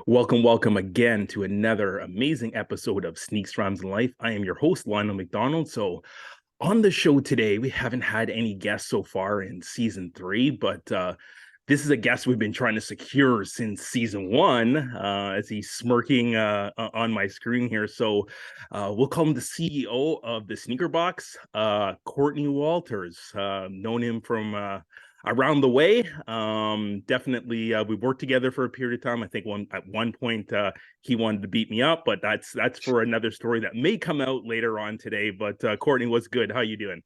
Welcome again to another amazing episode of Sneaks Rhymes in Life. I am your host, Lionel McDonald. So, on the show today, we haven't had any guests so far in season three, but this is a guest we've been trying to secure since season one, as he's smirking on my screen here. So, we'll call him the CEO of Tha.Snkr.Box, Courtney Walters. Known him from around the way. Definitely, we worked together for a period of time. I think at one point he wanted to beat me up, but that's for another story that may come out later on today. But Courtney, what's good? How you doing?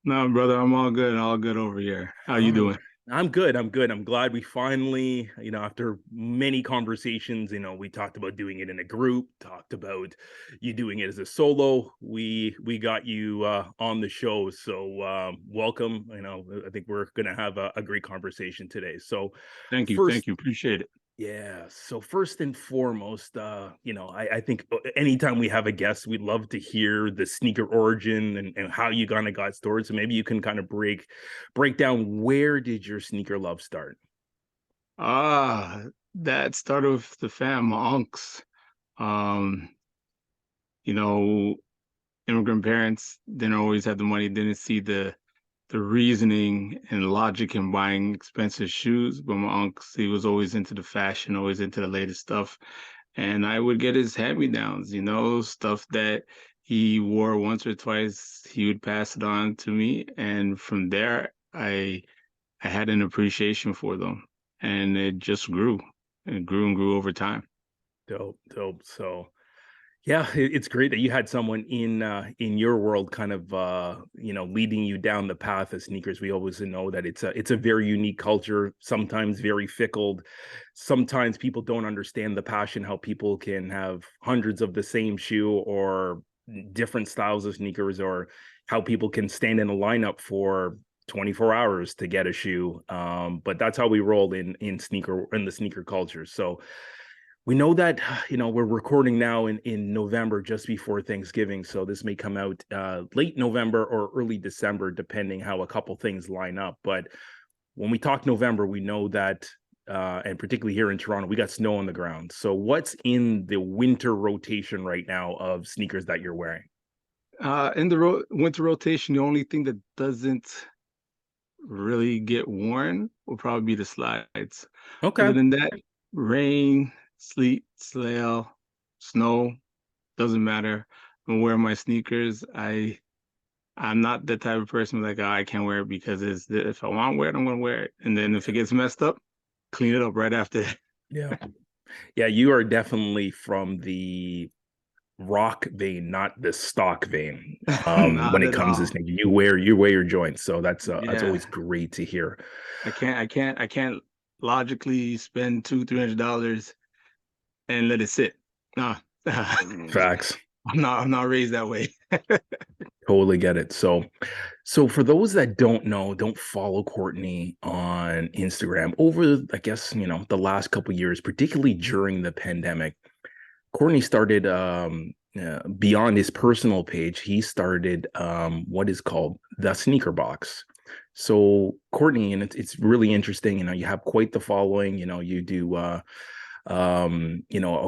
No, brother, I'm all good over here. How you Oh, doing? I'm good. I'm good. I'm glad we finally, after many conversations, we talked about doing it in a group, talked about you doing it as a solo. We got you on the show. So welcome. I think we're gonna have a great conversation today. So first, Thank you, appreciate it. yeah. So first and foremost, I think anytime we have a guest, we'd love to hear the sneaker origin and how you kind of got started. So maybe you can kind of break down, where did your sneaker love start? That started with the fam, my unks. Um, you know, Immigrant parents didn't always have the money, didn't see the reasoning and logic in buying expensive shoes. But my uncle, he was always into the fashion, always into the latest stuff. And I would get his hand-me-downs, stuff that he wore once or twice, he would pass it on to me. And from there, I had an appreciation for them. And it just grew. It grew and grew over time. Dope, dope. So yeah, it's great that you had someone in your world kind of leading you down the path of sneakers. We always know that it's a very unique culture, sometimes very fickle. Sometimes people don't understand the passion, how people can have hundreds of the same shoe or different styles of sneakers, or how people can stand in a lineup for 24 hours to get a shoe. But that's how we roll in the sneaker culture. So we know that we're recording now in November, just before Thanksgiving, so this may come out late November or early December, depending how a couple things line up. But when we talk November, we know that and particularly here in Toronto, we got snow on the ground. So what's in the winter rotation right now of sneakers that you're wearing? In the winter rotation, the only thing that doesn't really get worn will probably be the slides. Other Okay. than that, rain, sleet, slail, snow, doesn't matter. I'm wearing my sneakers. I'm not the type of person like, oh, I can't wear it because if I want to wear it, I'm gonna wear it. And then if it gets messed up, clean it up right after. Yeah. Yeah, you are definitely from the rock vein, not the stock vein. When Not it at comes to all. sneakers, you wear your joints, so that's Yeah. always great to hear. I can't logically spend $200-300 and let it sit. Nah. Facts. I'm not raised that way. Totally get it. So for those that don't know, don't follow Courtney on Instagram, over, I guess, the last couple of years, particularly during the pandemic, Courtney started beyond his personal page, he started what is called Tha.Snkr.Box. So Courtney, and it's really interesting, you have quite the following, you do a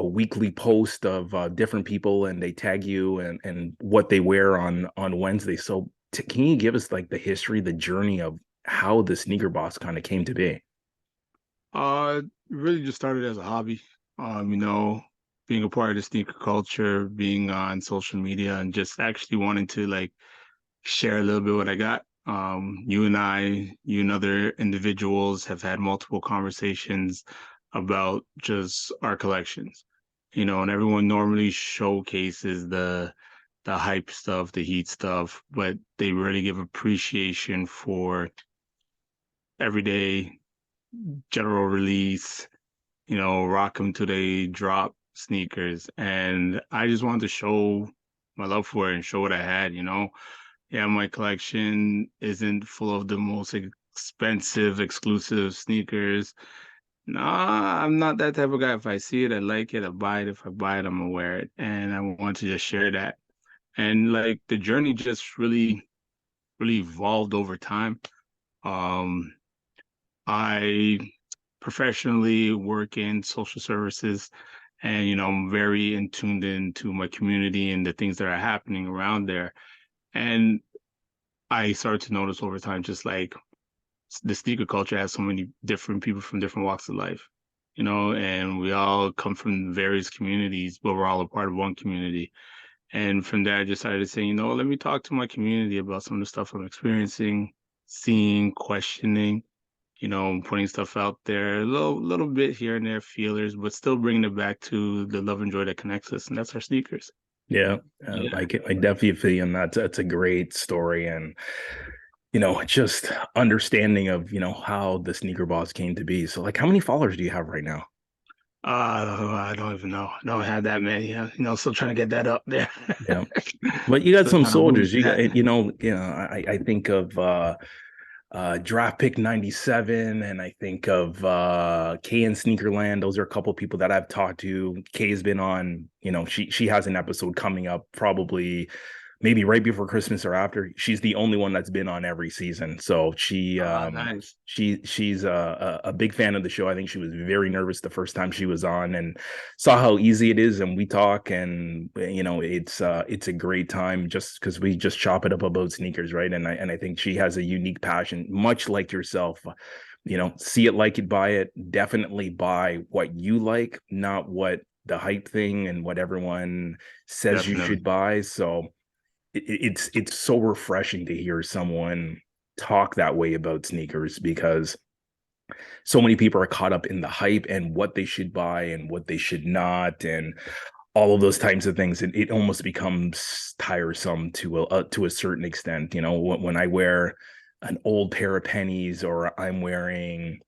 weekly post of different people, and they tag you and what they wear on Wednesday. So can you give us like the history, the journey of how the sneaker box kind of came to be? Really just started as a hobby. Being a part of the sneaker culture, being on social media, and just actually wanting to like share a little bit what I got. You and other individuals have had multiple conversations about just our collections, and everyone normally showcases the hype stuff, the heat stuff, but they really give appreciation for everyday general release, rock them till they drop sneakers. And I just wanted to show my love for it and show what I had. Yeah, my collection isn't full of the most expensive, exclusive sneakers. Nah, I'm not that type of guy. If I see it, I like it, I buy it. If I buy it, I'm gonna wear it. And I want to just share that. And like the journey just really evolved over time. Um, I professionally work in social services, and I'm very in tuned into my community and the things that are happening around there. And I started to notice over time, just like the sneaker culture has so many different people from different walks of life, and we all come from various communities, but we're all a part of one community. And from there, I decided to say, let me talk to my community about some of the stuff I'm experiencing, seeing, questioning, putting stuff out there, a little bit here and there, feelers, but still bringing it back to the love and joy that connects us, and that's our sneakers. Yeah, Yeah. I definitely feel you, and that's a great story, and just understanding of how the sneaker boss came to be. So, like, how many followers do you have right now? I don't even know. I don't have that many. Still trying to get that up there. Yeah, but you got Still some trying to soldiers. boost You that. got, I think of draft pick 97, and I think of Kay in Sneakerland. Those are a couple people that I've talked to. Kay has been on, she has an episode coming up probably maybe right before Christmas or after. She's the only one that's been on every season. So Nice. she's a big fan of the show. I think she was very nervous the first time she was on, and saw how easy it is, and we talk, and it's a great time just because we just chop it up about sneakers, right? And I think she has a unique passion, much like yourself. See it, like it, buy it. Definitely buy what you like, not what the hype thing and what everyone says you Definitely. should buy. So it's so refreshing to hear someone talk that way about sneakers, because so many people are caught up in the hype and what they should buy and what they should not, and all of those types of things. It almost becomes tiresome to a certain extent. When I wear an old pair of pennies, or I'm wearing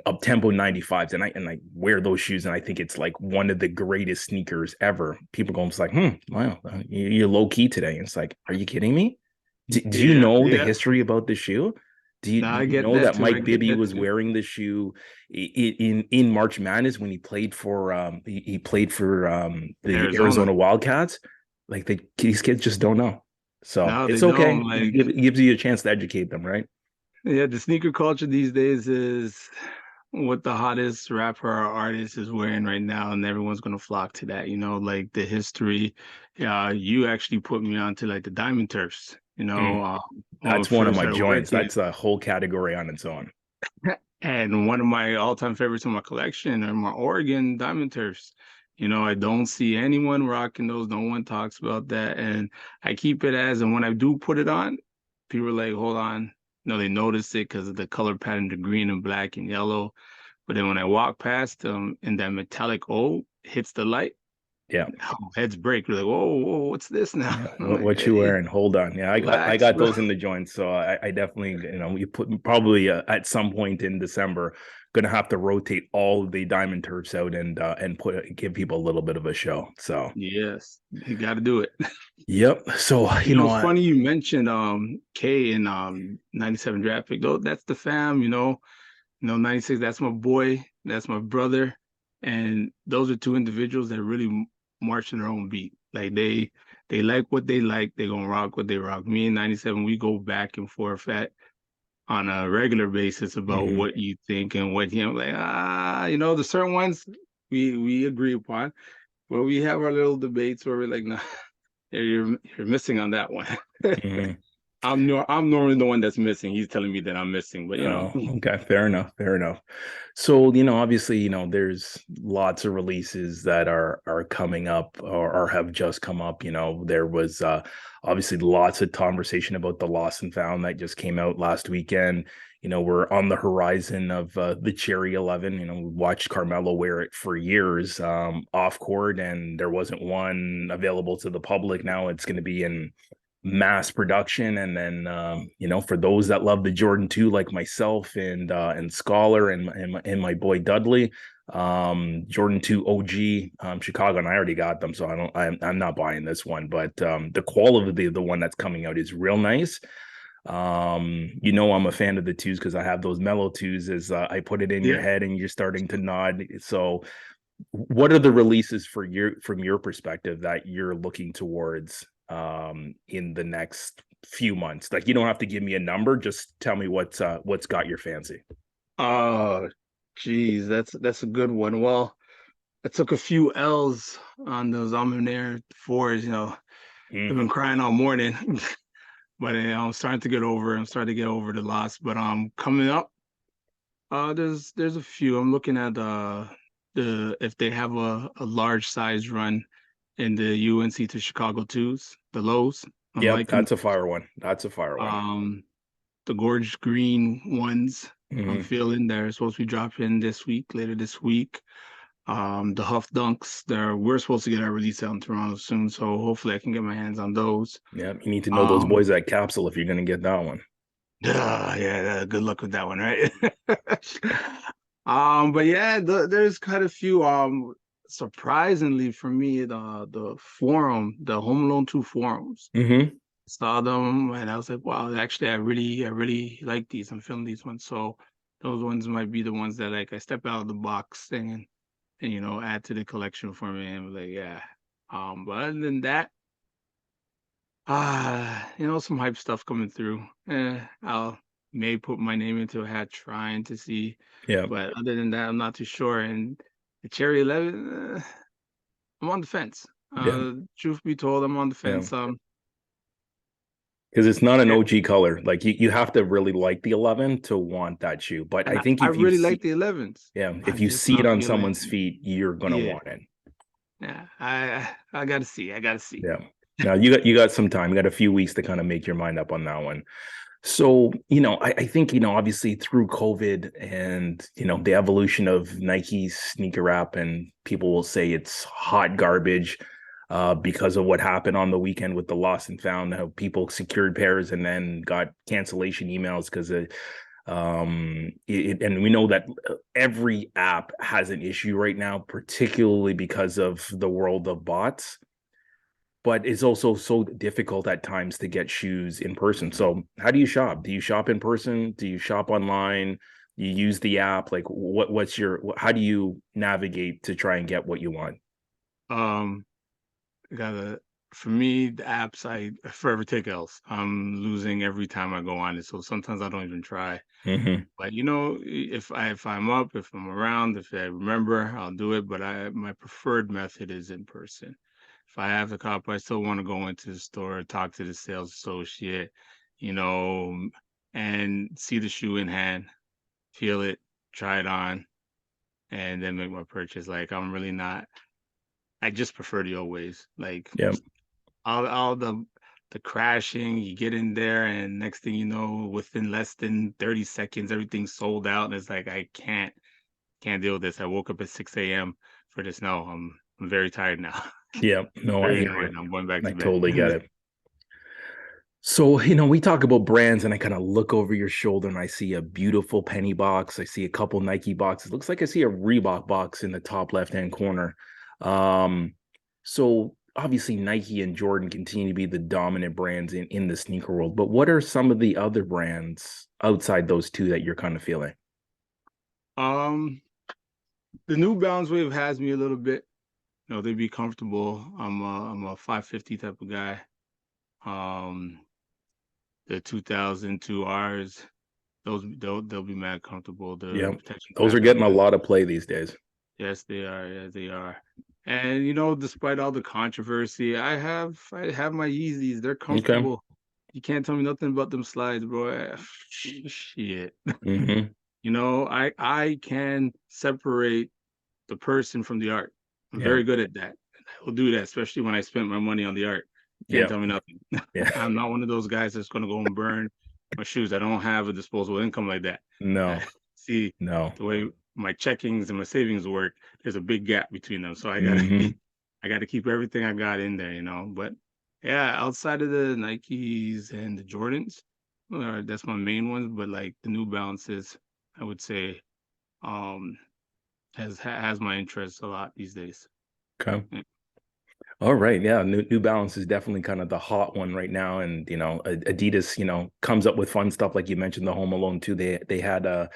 up tempo 95s, and I wear those shoes, and I think it's like one of the greatest sneakers ever. People go, it's like, wow, you're low key today. And it's like, are you kidding me? Do you Yeah, know the yeah. history about the shoe? No, Do I you get know that that too. I Mike get Bibby that was too. wearing the shoe in March Madness when he played for he played for the Arizona. Arizona Wildcats? Like, these kids just don't know. So No, they it's don't. okay. Like, It gives you a chance to educate them, right? yeah, the sneaker culture these days is what the hottest rapper or artist is wearing right now, and everyone's gonna flock to that. Like the history. You actually put me onto like the Diamond Turfs. Mm, When we that's one of first my started joints. working, That's a whole category on its own. and one of my all-time favorites in my collection are my Oregon Diamond Turfs. I don't see anyone rocking those. No one talks about that, and I keep it as. And when I do put it on, people are like, "Hold on." They notice it because of the color pattern, the green and black and yellow. But then when I walk past them and that metallic O hits the light, Yeah. heads break. We're like, whoa, whoa, what's this now? Yeah, I'm like, what you hey, wearing? Hold on. Yeah, I relax, got bro. those in the joints, so I definitely, you put probably at some point in December gonna have to rotate all of the diamond turfs out, and give people a little bit of a show. So Yes, you got to do it. yep. So It's funny you mentioned K and 97 draft pick. Though that's the fam, 96, that's my boy, that's my brother. And those are two individuals that really march in their own beat. Like they like what they like, they gonna rock what they rock. Me and 97, we go back and forth on a regular basis about mhm. what you think and what him like, the certain ones we agree upon. But we have our little debates where we're like, no, you're missing on that one. Mhm. I'm normally the one that's missing. He's telling me that I'm missing, but Oh, okay. Fair enough. Fair enough. So, obviously, there's lots of releases that are coming up, or have just come up. There was obviously lots of conversation about the Lost and Found that just came out last weekend. We're on the horizon of the Cherry 11. We watched Carmelo wear it for years off court, and there wasn't one available to the public. Now it's going to be in mass production. And then for those that love the Jordan 2, like myself and Scholar and my boy Dudley, Jordan 2 OG, Chicago, and I already got them, so I'm not buying this one. But the quality of the one that's coming out is real nice. I'm a fan of the twos because I have those mellow twos, as I put it in your yeah. head and you're starting to nod. So what are the releases from your perspective that you're looking towards in the next few months? Like, you don't have to give me a number, just tell me what's got your fancy. Oh, geez, that's a good one. Well, I took a few L's on those I'm there fours. I've been Mm. crying all morning, but I'm starting to get over. I'm starting to get over the loss. But coming up, there's a few. I'm looking at the if they have a large size run in the UNC to Chicago twos, the lows. I'm Yep, liking that's a fire one. That's a fire one. um the gorge green ones. I'm Mhm. feeling they're supposed to be dropping this week, later this week. The Huff Dunks, we're supposed to get our release out in Toronto soon, so hopefully I can get my hands on those. Yep, you need to know those Um, boys at Capsule if you're gonna get that one. yeah, good luck with that one, right? But yeah, there's quite a few. Surprisingly for me, the Home Alone 2 forums, Hmm. saw them and I was like, wow, actually, I really like these. I'm feeling these ones. So those ones might be the ones that like I step out of the box thing and add to the collection for me. And be like, yeah. But other than that, some hype stuff coming through. I'll may put my name into a hat trying to see, Yeah, but other than that, I'm not too sure. And the Cherry 11, I'm on the fence. yeah, Truth be told, I'm on the yeah. fence. Because it's not an Cher- OG color. Like you have to really like the 11 to want that shoe. But and I I, think I if you really like see, the 11s. yeah, if I'm you just see it not on someone's feeling. feet, you're gonna Yeah, want it. yeah. I gotta see. I gotta see. Yeah. Now you got some time. You got a few weeks to kind of make your mind up on that one. So, I think, obviously through COVID and, the evolution of Nike's sneaker app, and people will say it's hot garbage because of what happened on the weekend with the lost and found, how people secured pairs and then got cancellation emails because and we know that every app has an issue right now, particularly because of the world of bots, but it's also so difficult at times to get shoes in person. So how do you shop? Do you shop in person? Do you shop online? You use the app? Like what's your how do you navigate to try and get what you want? Um, gotta For me, the apps I forever take L's. I'm losing every time I go on it, so sometimes I don't even try. Hmm. But if I'm up, if I'm around, if I remember, I'll do it. But my preferred method is in person. If I have the cop, I still want to go into the store, talk to the sales associate, you know, and see the shoe in hand, feel it, try it on, and then make my purchase. Like I'm really not. I just prefer the old ways. Like Yeah. all the crashing, you get in there, and next thing you know, within less than 30 seconds, everything's sold out. And it's like I can't deal with this. I woke up at 6 a.m. for this. No, I'm very tired now. Yeah. No, I Very hear annoyed. you. I'm going back I to bed. totally get it. So, we talk about brands and I kind of look over your shoulder and I see a beautiful penny box. I see a couple Nike boxes. Looks like I see a Reebok box in the top left-hand corner. Um, so obviously Nike and Jordan continue to be the dominant brands in the sneaker world, but what are some of the other brands outside those two that you're kind of feeling? um, the New Balance wave has me a little bit. They be comfortable. I'm a 550 type of guy. Um, the 2002 R's, they'll be mad comfortable. Yeah. The protection Those are pattern, getting a lot of play these days. yes, they are. Yes, they are. And despite all the controversy, I have my Yeezys. They're Okay. comfortable. You can't tell me nothing about them slides, bro. Shit. Hmm. I can separate the person from the art. I'm Yeah. very good at that. I will do that, especially when I spent my money on the art. You can't Yeah. tell me nothing. Yeah. I'm not one of those guys that's gonna go and burn my shoes. I don't have a disposable income like that. I No. see No. the way my checkings and my savings work. There's a big gap between them, so I gotta Hmm. I gotta keep everything I got in there. But yeah, outside of the Nikes and the Jordans, that's my main ones. But like the New Balances, I would say um has my interest a lot these days. Okay. Yeah. All right, yeah, New Balance is definitely kind of the hot one right now, and Adidas, comes up with fun stuff like you mentioned, the Home Alone 2. They had a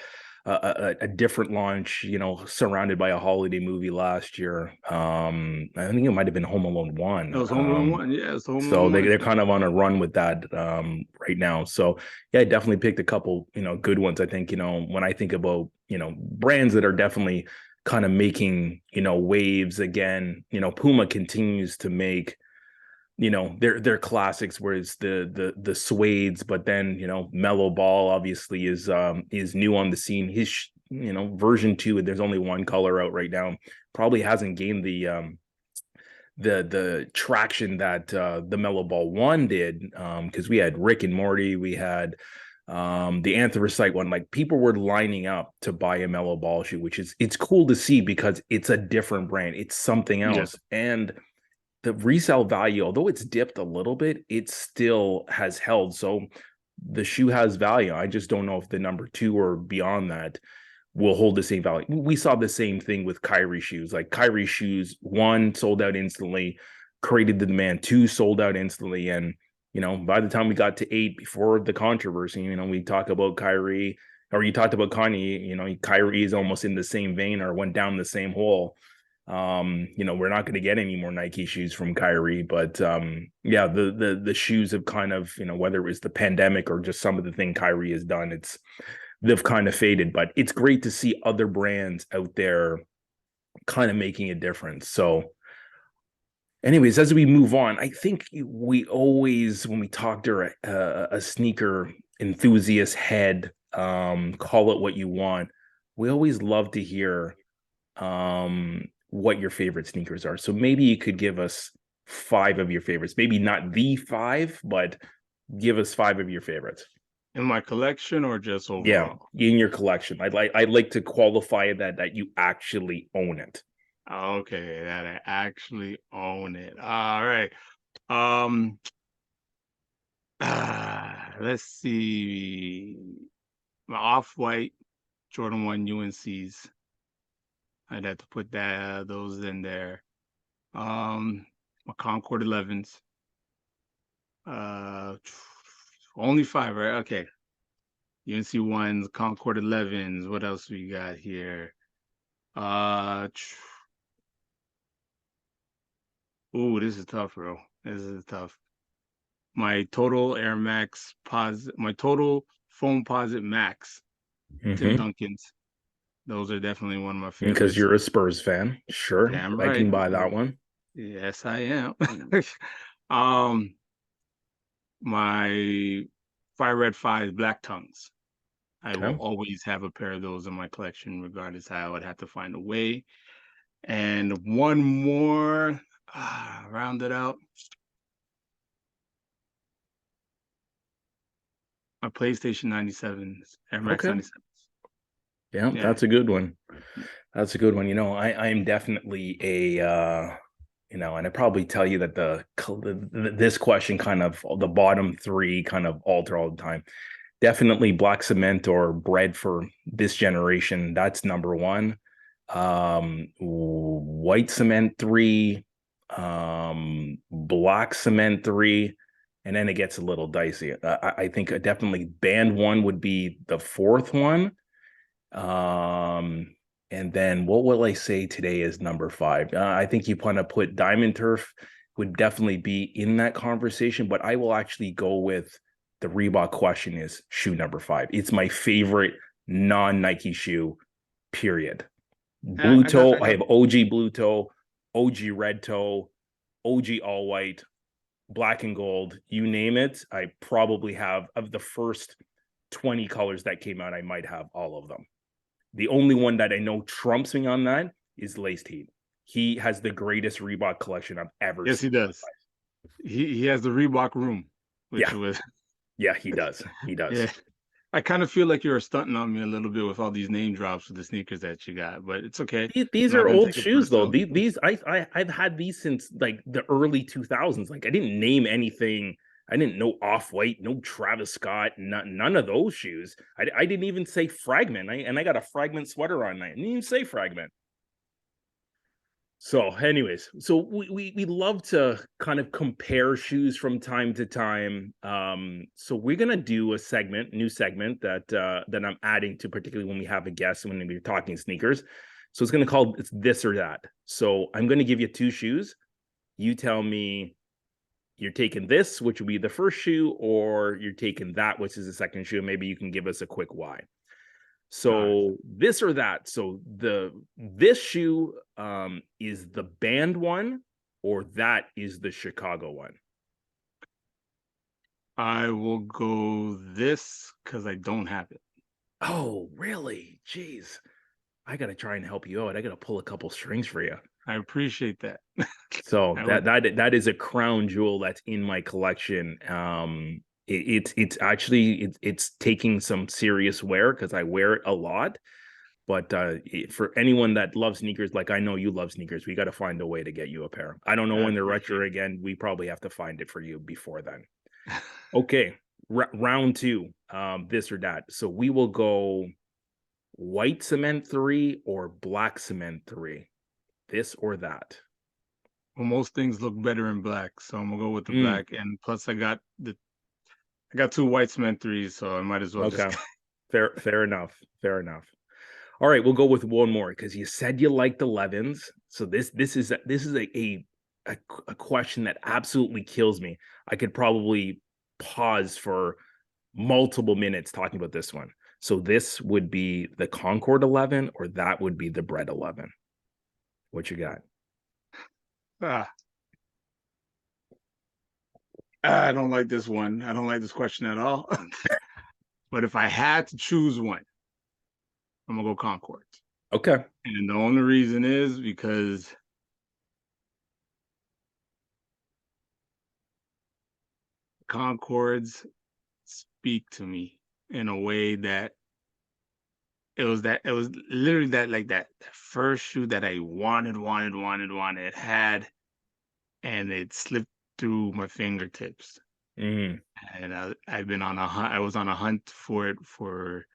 different launch, surrounded by a holiday movie last year. I think it might have been Home Alone 1. That was Home Alone 1. Yeah, it's Home So Alone 1. they're kind of on a run with that right now. So yeah, I definitely picked a couple, good ones. I think, when I think about brands that are definitely kind of making, waves again. Puma continues to make, their classics, whereas the suedes, but then, Mellow Ball obviously is new on the scene. His, version 2, there's only one color out right now. Probably hasn't gained the traction that the Mellow Ball 1 did, because we had Rick and Morty, we had the Anthracite one. Like, people were lining up to buy a Mellow Ball shoe, which it's cool to see because it's a different brand, it's something Yeah. else. And the resale value, although it's dipped a little bit, it still has held. So the shoe has value. I just don't know if the number 2 or beyond that will hold the same value. We saw the same thing with Kyrie shoes. Like, Kyrie shoes, 1 sold out instantly, created the demand. 2 sold out instantly. And, by the time we got to 8, before the controversy, we talk about Kyrie, or you talked about Kanye, Kyrie is almost in the same vein or went down the same hole. We're not going to get any more Nike shoes from Kyrie, but yeah, the shoes have kind of, whether it was the pandemic or just some of the thing Kyrie has done, they've kind of faded. But it's great to see other brands out there kind of making a difference. So anyways, as we move on, I think we always, when we talk to a sneaker enthusiast head, call it what you want, we always love to hear what your favorite sneakers are. So maybe you could give us 5 of your favorites. Maybe not the 5, but give us 5 of your favorites. In my collection or just Yeah, overall? in your collection. I'd like to qualify that you actually own it. Okay, that I actually own it. All right. Um, let's see. My off-white Jordan 1 UNCs. I'd have to put those in there. My Concord 11s. Uh, only 5, right? Okay. UNC 1s, Concord 11s. What else we got here? Ooh, this is tough, bro. This is tough. My total Air Max my total foam posit Max, Tim Mm-hmm. Duncan's. Those are definitely one of my Because favorites. you're a Spurs fan. Sure, Damn I right. can buy that one. Yes, I am. um, my Fire Red 5 Black Tongues. I will Okay. always have a pair of those in my collection, regardless how I would have to find a way. And one more, round it out. My PlayStation 97s, Air Max Okay. 97s. Yeah, Yeah. that's a good one. That's a good one. I am definitely and I probably tell you that this question, kind of the bottom 3 kind of alter all the time. Definitely black cement or bread for this generation. That's number 1. White cement 3, black cement 3, and then it gets a little dicey. I think definitely band 1 would be the 4th one. Um, and then what will I say today is number 5? I think you want to put Diamond Turf would definitely be in that conversation, but I will actually go with the Reebok question is shoe number 5. It's my favorite non-Nike shoe, period. Blue toe, I I got have OG blue toe, OG red toe, OG all white, black and gold, you name it. I probably have, of the first 20 colors that came out, I might have all of them. The only one that I know trumps me on that is Laced Heat. He has the greatest Reebok collection I've ever Yes, he seen. does. He has the Reebok room, which Yeah, was yeah, he does. He does. yeah. I kind of feel like you're stunting on me a little bit with all these name drops with the sneakers that you got, but it's okay. These I'm not are gonna old take it shoes though. personal. I've had these since like the early 2000s. Like, I didn't name anything. I didn't know Off-White, no Travis Scott, none of those shoes. I didn't even say Fragment. I got a Fragment sweater on. I didn't even say Fragment. So, anyways, so we love to kind of compare shoes from time to time. So we're gonna do a new segment that I'm adding to, particularly when we have a guest when we're talking sneakers. So it's this or that. So I'm gonna give you 2 shoes. You tell me you're taking this, which will be the first shoe, or you're taking that, which is the second shoe. Maybe you can give us a quick why. Got it. So this or that. So this shoe is the banned one, or that is the Chicago one. I will go this because I don't have it. Oh, really? Jeez. I gotta try and help you out. I gotta pull a couple strings for you. I appreciate that. So I would. that is a crown jewel that's in my collection. It's actually it's taking some serious wear because I wear it a lot. But for anyone that loves sneakers, like I know you love sneakers, we got to find a way to get you a pair. I don't know I when they're appreciate retro again. We probably have to find it for you before then. Okay, round two. This or that. So we will go white cement 3 or black cement 3. This or that. Well, most things look better in black, so I'm gonna go with the Mm, black. And plus, I got two white cement threes, so I might as well just. okay. Fair enough. Fair enough. All right, we'll go with one more because you said you liked 11s. So this is a question that absolutely kills me. I could probably pause for multiple minutes talking about this one. So this would be the Concord 11, or that would be the Bread 11. What you got? Ah, I don't like this one. I don't like this question at all. But if I had to choose one, I'm gonna go Concord. Okay. And the only reason is because Concords speak to me in a way that it was literally that first shoe that I wanted, had, and it slipped through my fingertips. Mm, And I've been on a hunt. I was on a hunt for it for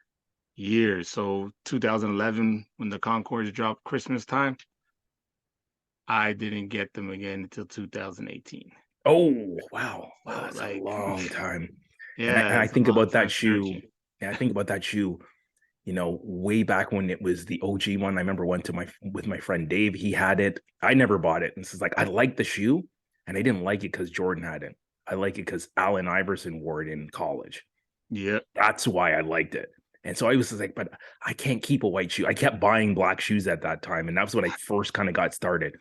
years. So 2011, when the Concords dropped Christmas time, I didn't get them again until 2018. oh, wow. Wow, So that's a like, long time. And yeah, I it's a think long about that time shoe. searching. And I think about that shoe, way back when it was the OG one. I remember went to my with my friend Dave. He had it. I never bought it. And this is like I liked the shoe, and I didn't like it because Jordan had it. I like it because Allen Iverson wore it in college. Yeah. That's why I liked it. And so I was just like, but I can't keep a white shoe. I kept buying black shoes at that time, and that was when I first kind of got started.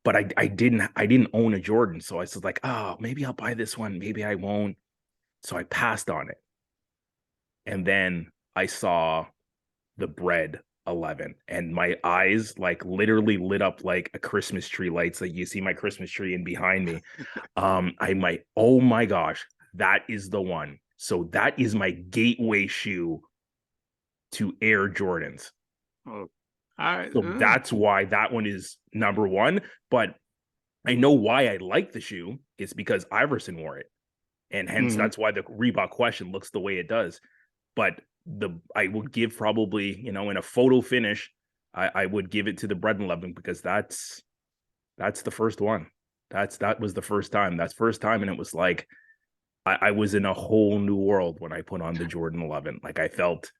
But I didn't own a Jordan, so I was like, oh, maybe I'll buy this one, maybe I won't. So I passed on it, and then I saw the Bread 11, and my eyes like literally lit up like a Christmas tree lights. Like you see my Christmas tree in behind me. I might, oh my gosh, that is the one. So that is my gateway shoe to Air Jordans. Oh, I So that's why that one is number one. But I know why I like the shoe. It's because Iverson wore it. And hence mhm. that's why the Reebok question looks the way it does. But I would give probably, in a photo finish, I would give it to the Bread 11 because that's the first one. That was the first time. That's first time, and it was like I was in a whole new world when I put on the Jordan 11. Like I felt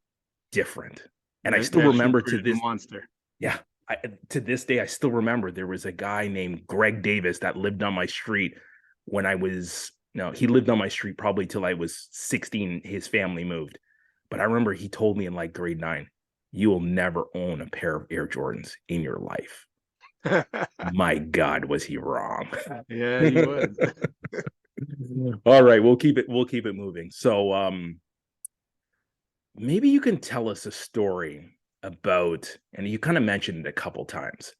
different, and I still That shoe remember to created a this. monster. Yeah, to this day I still remember there was a guy named Greg Davis that lived on my street when I was no, he lived on my street probably till I was 16. His family moved, but I remember he told me in like grade 9, you will never own a pair of Air Jordans in your life. My God, was he wrong? Yeah, he was. All right, we'll keep it moving. So maybe you can tell us a story about, and you kind of mentioned it a couple times.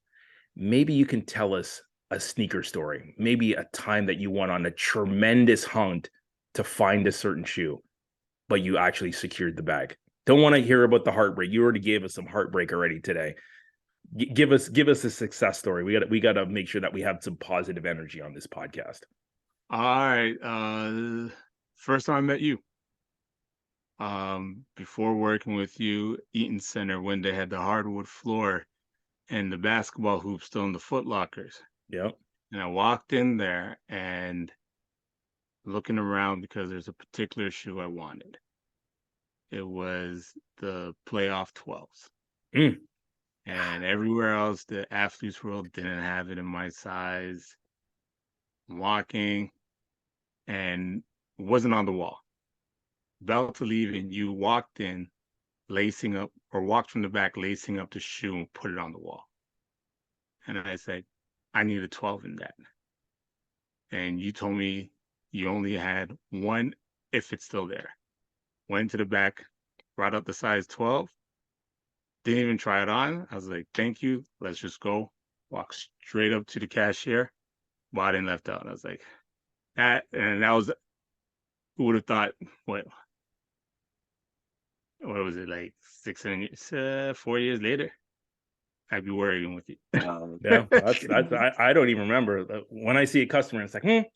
Maybe you can tell us a sneaker story, maybe a time that you went on a tremendous hunt to find a certain shoe, but you actually secured the bag. Don't want to hear about the heartbreak. You already gave us some heartbreak already today. Give us a success story. We got to make sure that we have some positive energy on this podcast. All right. First time I met you. Before working with you, Eaton Center, when they had the hardwood floor and the basketball hoops still in the foot lockers. Yep. And I walked in there and looking around because there's a particular shoe I wanted. It was the playoff 12s. Mm. And everywhere else, the athletes world didn't have it in my size. Walking and wasn't on the wall. About to leave, and you walked in, lacing up or walked from the back, lacing up the shoe and put it on the wall. And I said, I need a 12 in that. And you told me you only had one if it's still there. Went to the back, brought up the size 12, didn't even try it on. I was like, thank you. Let's just go. Walk straight up to the cashier, bought it and left out. I was like, that was, who would have thought, what was it, like 6 7 years, 4 years later? I'd be worrying with you. Yeah, that's I don't even remember. When I see a customer, it's like, that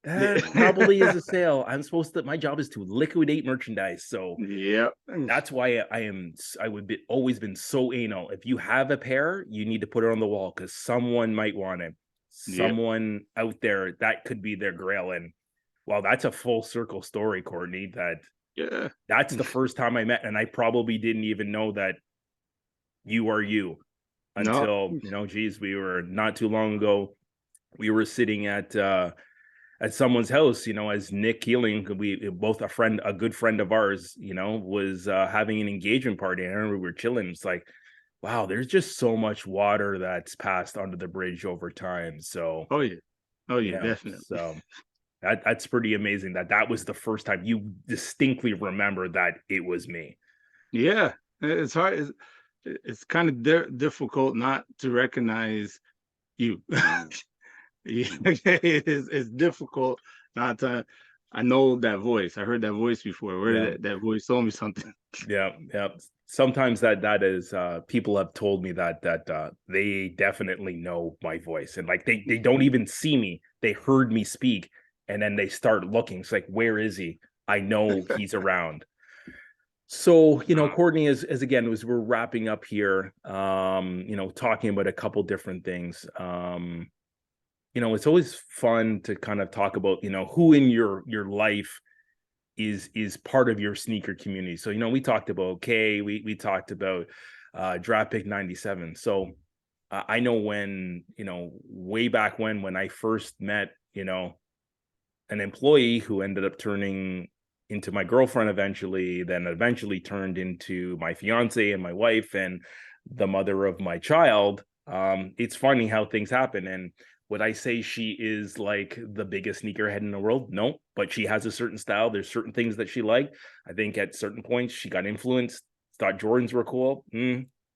Yeah. probably is a sale. My job is to liquidate merchandise. So Yep. that's why I would be always been so anal. If you have a pair, you need to put it on the wall because someone might want it. Yep. Someone out there that could be their grail. And well, that's a full circle story, Courtney. Yeah. That's the first time I met, and I probably didn't even know that you are you No. until, geez, we were not too long ago. We were sitting at someone's house, as Nick Keeling, we both a good friend of ours, was having an engagement party. And I remember we were chilling. It's like, wow, there's just so much water that's passed under the bridge over time. So, Oh yeah. Oh yeah, yeah, definitely. so that's pretty amazing that was the first time you distinctly remember that it was me. Yeah. It's hard. It's kind of difficult not to recognize you. Yeah, it's difficult not to. I know that voice. I heard that voice before. Where Yeah. did that voice told me something? Yeah, yeah. Sometimes that is people have told me that they definitely know my voice, and like they don't even see me. They heard me speak and then they start looking. It's like, where is he? I know he's around. So, Courtney, as again, as we're wrapping up here, talking about a couple different things. It's always fun to kind of talk about, who in your life is part of your sneaker community. So, we talked about Kay, we talked about draft pick 97. So I know when, way back when I first met, an employee who ended up turning into my girlfriend eventually, then eventually turned into my fiance and my wife and the mother of my child. It's funny how things happen. And would I say she is like the biggest sneakerhead in the world? No, but she has a certain style. There's certain things that she liked. I think at certain points she got influenced, thought Jordans were cool.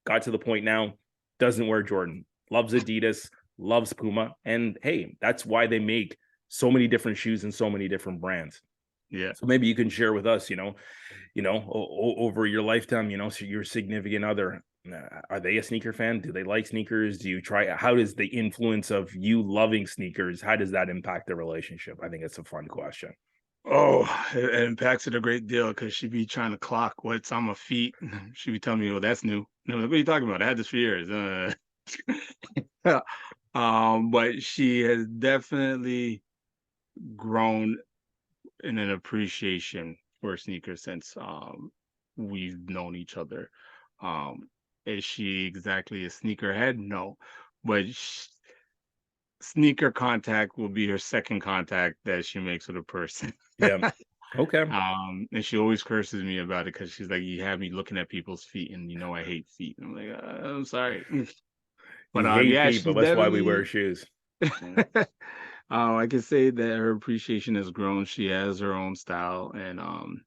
Got to the point now, doesn't wear Jordan, loves Adidas, loves Puma. And hey, that's why they make so many different shoes and so many different brands. Yeah. So maybe you can share with us, over your lifetime, so your significant other, are they a sneaker fan? Do they like sneakers? How does the influence of you loving sneakers, how does that impact the relationship? I think it's a fun question. Oh, it impacts it a great deal because she be trying to clock what's on my feet. She be telling me, "Oh, that's new." No, what are you talking about? I had this for years. But she has definitely grown in an appreciation for sneakers since we've known each other. Um, is she exactly a sneakerhead? No, but sneaker contact will be her second contact that she makes with a person. Yeah. Okay. And she always curses me about it because she's like, "You have me looking at people's feet, and I hate feet." And I'm like, "I'm sorry," but You hate yeah, feet, but she's that's why we wear definitely. shoes. I can say that her appreciation has grown. She has her own style, and I'm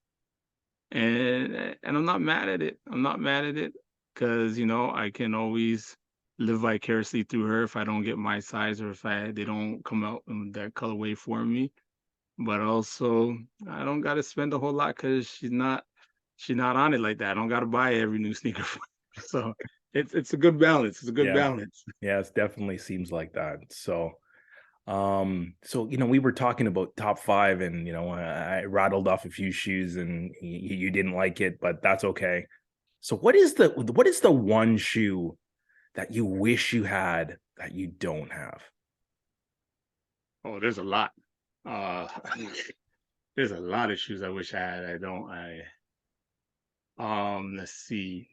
not mad at it. I'm not mad at it because I can always live vicariously through her if I don't get my size or if they don't come out in that colorway for me. But also, I don't got to spend a whole lot because she's not on it like that. I don't got to buy every new sneaker for her. So it's a good balance. It's a good Yeah. balance. Yeah, it definitely seems like that. So we were talking about top five, and I rattled off a few shoes, and you didn't like it, but that's okay. So what is the one shoe that you wish you had that you don't have? Oh, there's a lot. Uh, there's a lot of shoes I wish I had. I don't. Let's see.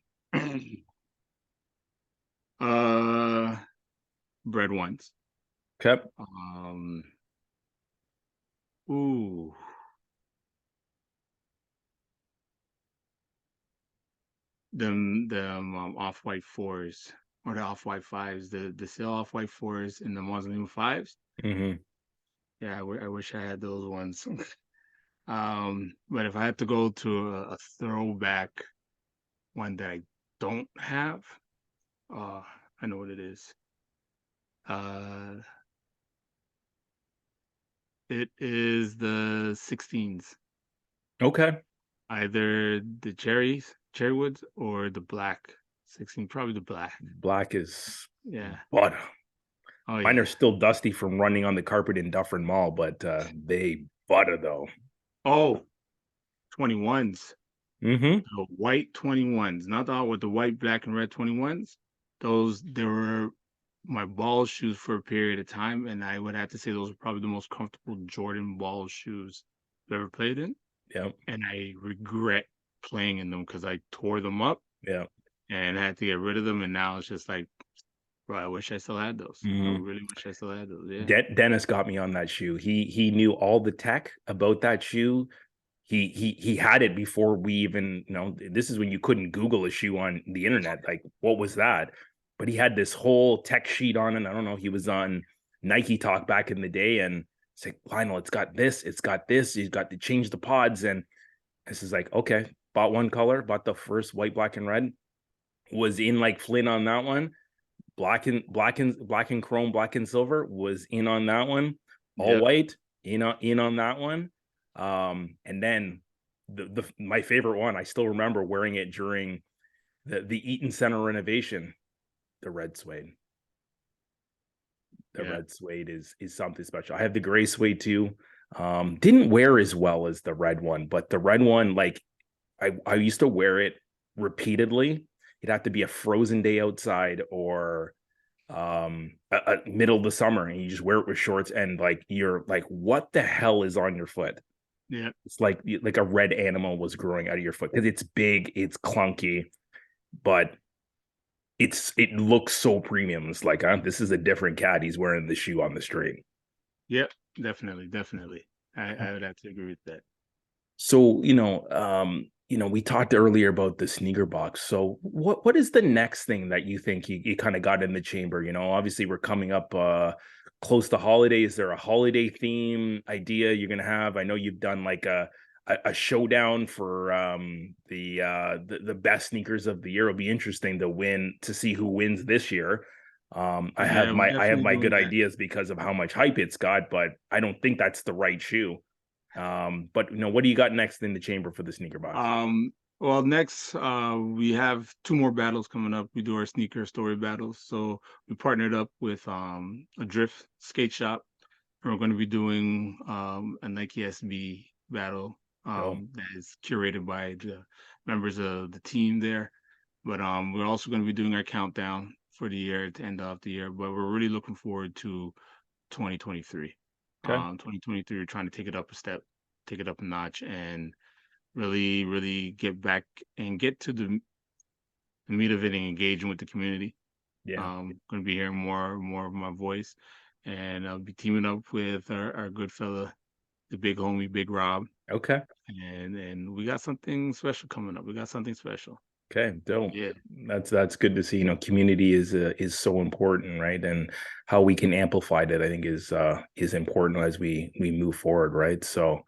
uh, bread ones. Okay. Um, ooh, them off-white fours or the off-white fives, the sale off-white fours and the Muslim fives. Hmm. Yeah, I wish I had those ones. But if I had to go to a throwback one that I don't have, uh, I know what it is. Uh, it is the 16s, Okay. either the cherry woods, or the black 16, probably the black. Black is Yeah. butter. Oh Mine are yeah. still dusty from running on the carpet in Dufferin Mall, but they butter though. Oh, 21s. Hmm. The white 21s, not the with the white, black, and red 21s. Those they were my ball shoes for a period of time, and I would have to say those were probably the most comfortable Jordan ball shoes I've ever played in. Yep. And I regret playing in them because I tore them up Yeah. and I had to get rid of them. And now it's just like, bro, I wish I still had those. I Hmm. really wish I still had those. Yeah. Dennis got me on that shoe. He knew all the tech about that shoe. He had it before we even, this is when you couldn't Google a shoe on the internet. Like, what was that? But he had this whole tech sheet on it. I don't know. He was on Nike Talk back in the day, and it's like, Lionel, it's got this, it's got this. He's got to change the pods, and this is like, okay. Bought one color, bought the first white, black, and red. Was in like Flynn on that one. Black and chrome, black and silver was in on that one. All Yep. white in on that one. And then the my favorite one, I still remember wearing it during the Eaton Center renovation. The red suede. The Yeah. red suede is something special. I have the gray suede too. Didn't wear as well as the red one, but the red one, like I used to wear it repeatedly. It'd have to be a frozen day outside or middle of the summer, and you just wear it with shorts, and like you're like, what the hell is on your foot? Yeah. It's like a red animal was growing out of your foot because it's big, it's clunky, but it looks so premium. It's like, this is a different cat. He's wearing the shoe on the street. Yep. Definitely. Definitely. I would have to agree with that. So, we talked earlier about the sneaker box. So what is the next thing that you think you kind of got in the chamber? Obviously we're coming up close to holidays. Is there a holiday theme idea you're gonna have? I know you've done like a showdown for the best sneakers of the year. It'll be interesting to see who wins this year. I have Yeah, we're my I have definitely my doing good that. ideas because of how much hype it's got, but I don't think that's the right shoe. But what do you got next in the chamber for the sneaker box? Well, next, we have two more battles coming up. We do our sneaker story battles. So we partnered up with a drift skate shop. And we're going to be doing a Nike SB battle Oh, that is curated by the members of the team there. But we're also going to be doing our countdown for the year to end off the year. But we're really looking forward to 2023. okay. 2023, we're trying to take it up a step, take it up a notch, and really, really get back and get to the meat of it and engaging with the community. Yeah. Going to be hearing more of my voice, and I'll be teaming up with our good fella, the big homie, Big Rob, Okay. and we got something special coming up. We got something special. Okay. Dope. Yeah. That's good to see. Community is so important, right? And how we can amplify that, I think, is important as we move forward, right? So,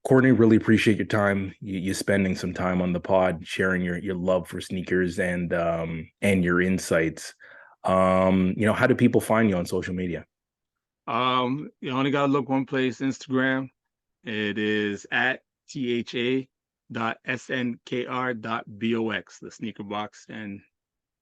Courtney, really appreciate your time. You spending some time on the pod, sharing your love for sneakers and your insights. How do people find you on social media? You only gotta look one place, Instagram. It is at Tha.Snkr.Box, the sneaker box, and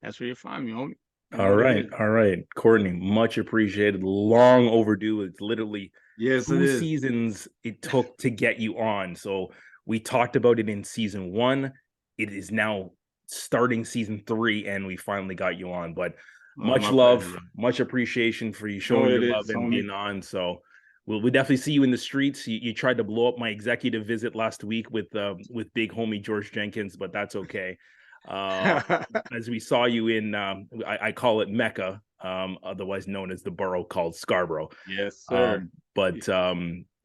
that's where you find me, homie. You know All what it right, is. all right, Courtney, much appreciated. Long overdue. It's literally Yes, it two is. seasons it took to get you on. So we talked about it in season one. It is now starting season three, and we finally got you on. But much My pleasure, love, bro. much appreciation for you You know showing what your it love is, and homie. being on. So we'll definitely see you in the streets. You tried to blow up my executive visit last week with big homie George Jenkins, but that's okay. Uh, as we saw you in, I call it Mecca, otherwise known as the borough called Scarborough. Yes, sir. But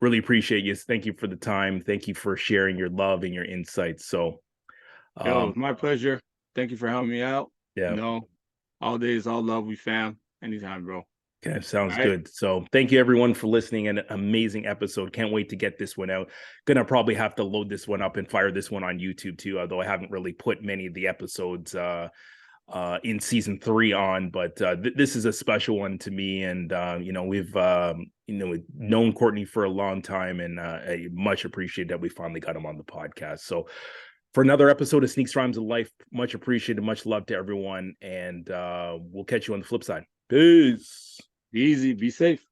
really appreciate you. Thank you for the time. Thank you for sharing your love and your insights. So, Yo, um, it's my pleasure. Thank you for helping me out. You Yeah. know, all days, all love. We fam. Anytime, bro. Okay, All sounds right. good. So thank you everyone for listening. An amazing episode. Can't wait to get this one out. Gonna probably have to load this one up and fire this one on YouTube too, although I haven't really put many of the episodes in season 3 on, but this is a special one to me. And we've known Courtney for a long time, and I much appreciate that we finally got him on the podcast. So for another episode of Sneaks Rhymes of Life, much appreciated, much love to everyone, and we'll catch you on the flip side. Peace. Be easy. Be safe.